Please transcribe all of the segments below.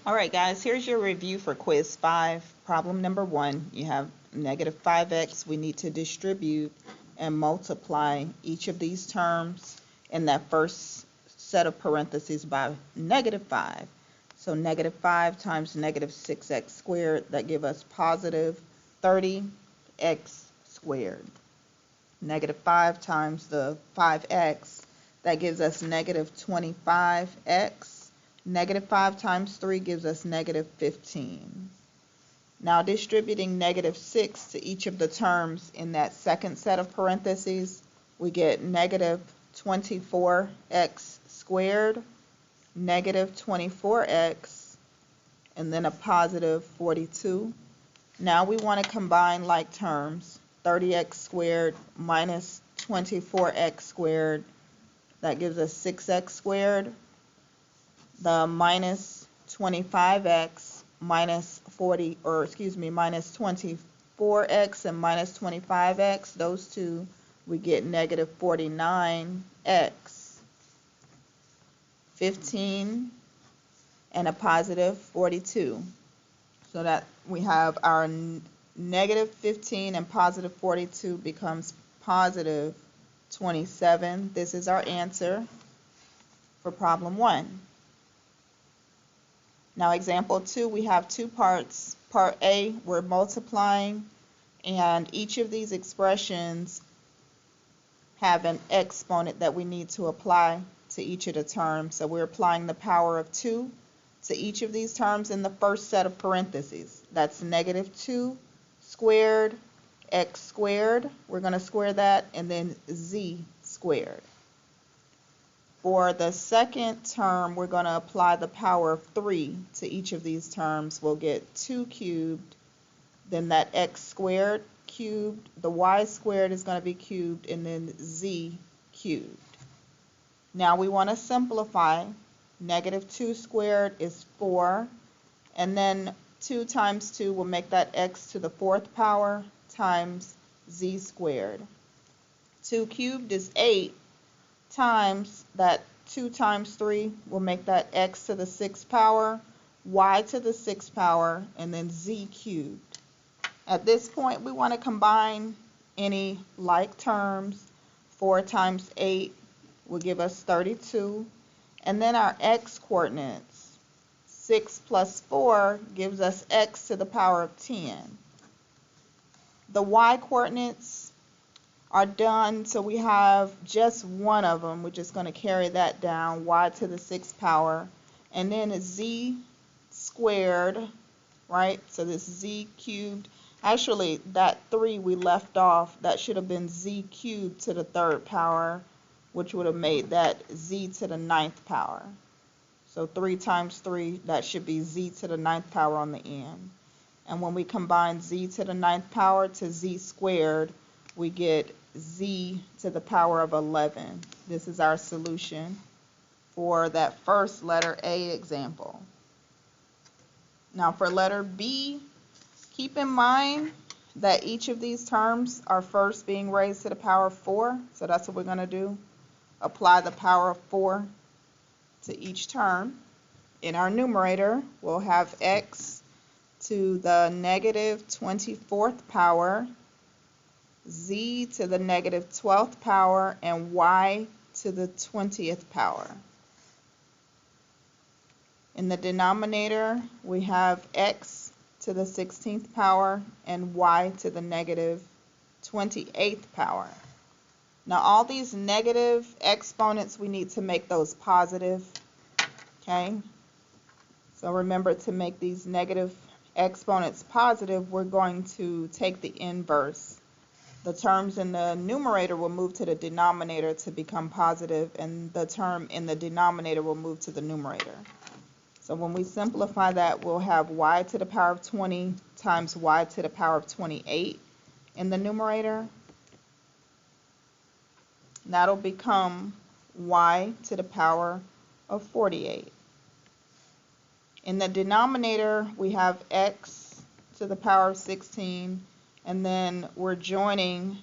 All right, guys, here's your review for quiz 5. Problem number 1. You have negative 5x. We need to distribute and multiply each of these terms in that first set of parentheses by negative 5. So negative 5 times negative 6x squared, that give us positive 30x squared. Negative 5 times the 5x, that gives us negative 25x. Negative 5 times 3 gives us negative 15. Now distributing negative 6 to each of the terms in that second set of parentheses, we get negative 24x squared, negative 24x, and then a positive 42. Now we want to combine like terms. 30x squared minus 24x squared, that gives us 6x squared. The minus 25x minus 24x and minus 25x, those two, we get negative 49x, 15, and a positive 42. So that we have our negative 15 and positive 42 becomes positive 27. This is our answer for problem 1. Now example 2, we have two parts. Part A, we're multiplying, and each of these expressions have an exponent that we need to apply to each of the terms. So we're applying the power of 2 to each of these terms in the first set of parentheses. That's negative 2 squared x squared. We're going to square that, and then z squared. For the second term, we're going to apply the power of 3 to each of these terms. We'll get 2 cubed, then that x squared cubed, the y squared is going to be cubed, and then z cubed. Now we want to simplify. Negative 2 squared is 4, and then 2 times 2 will make that x to the 4th power times z squared. 2 cubed is 8, times that 2 times 3 will make that x to the 6th power, y to the 6th power, and then z cubed. At this point, we want to combine any like terms. 4 times 8 will give us 32. And then our x coordinates. 6 plus 4 gives us x to the power of 10. The y coordinates are done, so we have just one of them. We're just going to carry that down, y to the 6th power, and then z squared, right? So this z cubed, actually that 3 we left off, that should have been z cubed to the 3rd power, which would have made that z to the 9th power. So 3 times 3, that should be z to the 9th power on the end. And when we combine z to the 9th power to z squared, we get z to the power of 11. This is our solution for that first letter A example. Now for letter B, keep in mind that each of these terms are first being raised to the power of 4. So that's what we're going to do. Apply the power of 4 to each term. In our numerator, we'll have x to the negative 24th power, z to the negative 12th power, and y to the 20th power. In the denominator, we have x to the 16th power and y to the negative 28th power. Now all these negative exponents, we need to make those positive, okay? So remember, to make these negative exponents positive, we're going to take the inverse. The terms in the numerator will move to the denominator to become positive, and the term in the denominator will move to the numerator. So when we simplify that, we'll have y to the power of 20 times y to the power of 28 in the numerator. That'll become y to the power of 48. In the denominator, we have x to the power of 16, and then we're joining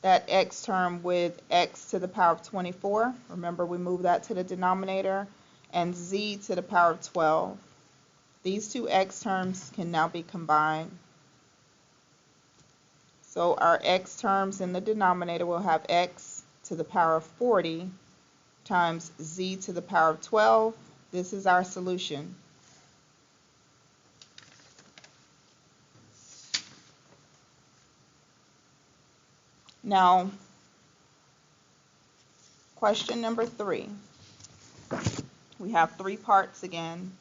that x term with x to the power of 24. Remember, we move that to the denominator, and z to the power of 12. These two x terms can now be combined. So our x terms in the denominator will have x to the power of 40 times z to the power of 12. This is our solution. Now, question number 3. We have 3 parts again.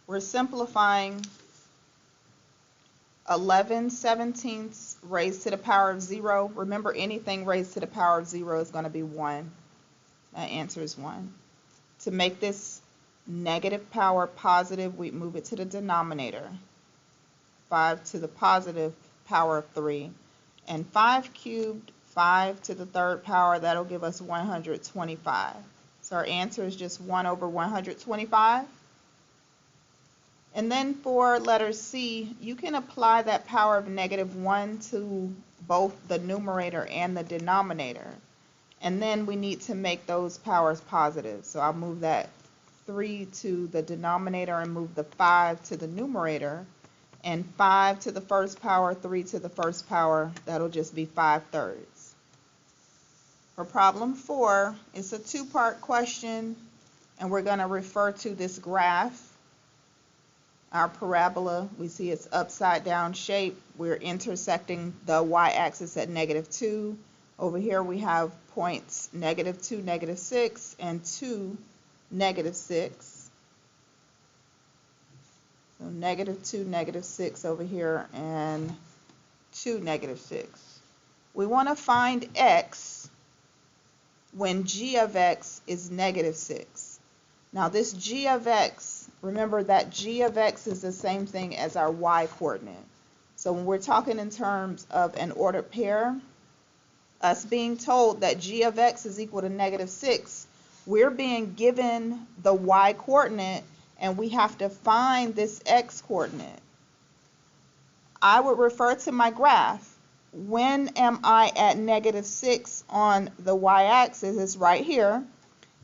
We're simplifying 11/17 raised to the power of 0. Remember, anything raised to the power of 0 is going to be 1. That answer is 1. To make this negative power positive, we move it to the denominator. 5 to the positive power of 3. And 5 cubed, 5 to the third power, that'll give us 125. So our answer is just 1 over 125. And then for letter C, you can apply that power of -1 to both the numerator and the denominator. And then we need to make those powers positive. So I'll move that 3 to the denominator and move the 5 to the numerator. And 5 to the first power, 3 to the first power, that'll just be 5/3. For problem 4, it's a 2-part question, and we're going to refer to this graph. Our parabola, we see it's upside down shape. We're intersecting the y-axis at -2. Over here we have points -2, -6, and 2, -6. So -2, -6 over here, and 2, -6. We want to find x when g of x is -6. Now this g of x, remember that g of x is the same thing as our y coordinate. So when we're talking in terms of an ordered pair, us being told that g of x is equal to -6, we're being given the y coordinate and we have to find this x coordinate. I would refer to my graph. When am I at -6 on the y-axis? It's right here.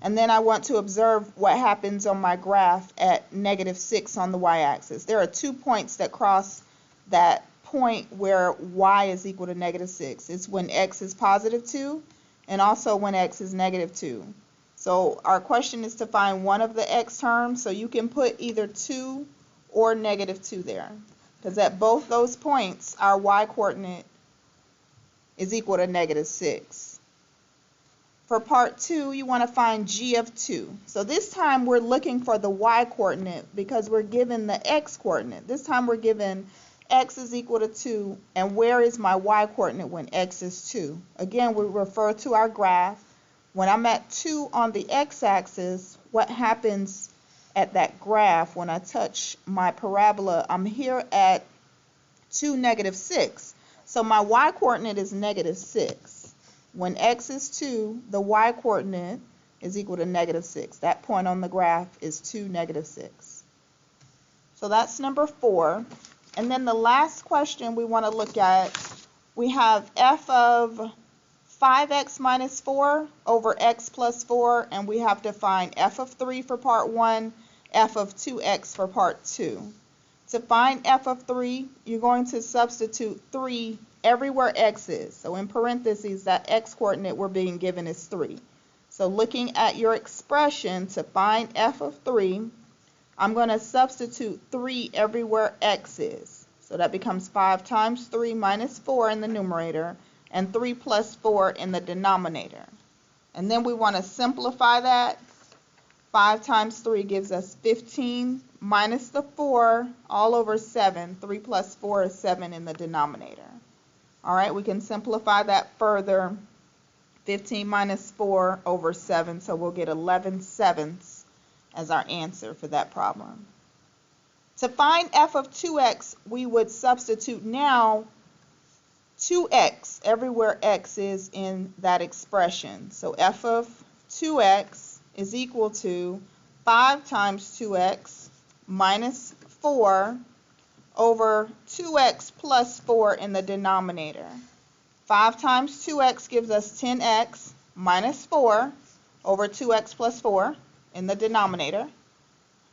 And then I want to observe what happens on my graph at -6 on the y-axis. There are 2 points that cross that point where y is equal to -6. It's when x is +2 and also when x is -2. So our question is to find one of the x terms, so you can put either 2 or -2 there. Because at both those points, our y coordinate is equal to -6. For part 2, you want to find g of 2. So this time we're looking for the y coordinate because we're given the x coordinate. This time we're given x is equal to 2, and where is my y coordinate when x is 2? Again, we refer to our graph. When I'm at 2 on the x-axis, what happens at that graph when I touch my parabola? I'm here at 2, -6. So my y coordinate is -6. When x is 2, the y coordinate is equal to -6. That point on the graph is 2, -6. So that's number 4. And then the last question we want to look at, we have f of 5x minus 4 over x plus 4, and we have to find f of 3 for part 1, f of 2x for part 2. To find f of 3, you're going to substitute 3 everywhere x is. So in parentheses, that x coordinate we're being given is 3. So looking at your expression to find f of 3, I'm going to substitute 3 everywhere x is. So that becomes 5 times 3 minus 4 in the numerator, and 3 plus 4 in the denominator. And then we want to simplify that. 5 times 3 gives us 15 minus the 4 all over 7. 3 plus 4 is 7 in the denominator. All right, we can simplify that further. 15 minus 4 over 7, so we'll get 11/7 as our answer for that problem. To find f of 2x, we would substitute now 2x everywhere x is in that expression. So f of 2x is equal to 5 times 2x minus 4 over 2x plus 4 in the denominator. 5 times 2x gives us 10x minus 4 over 2x plus 4 in the denominator.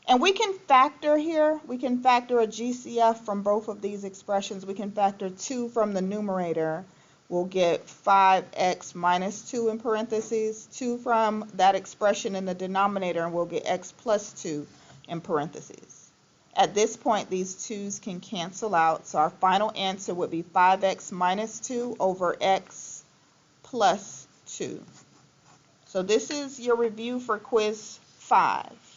And we can factor here, we can factor a GCF from both of these expressions. We can factor 2 from the numerator. We'll get 5x minus 2 in parentheses, 2 from that expression in the denominator, and we'll get x plus 2 in parentheses. At this point, these 2's can cancel out, so our final answer would be 5x minus 2 over x plus 2. So this is your review for quiz 5.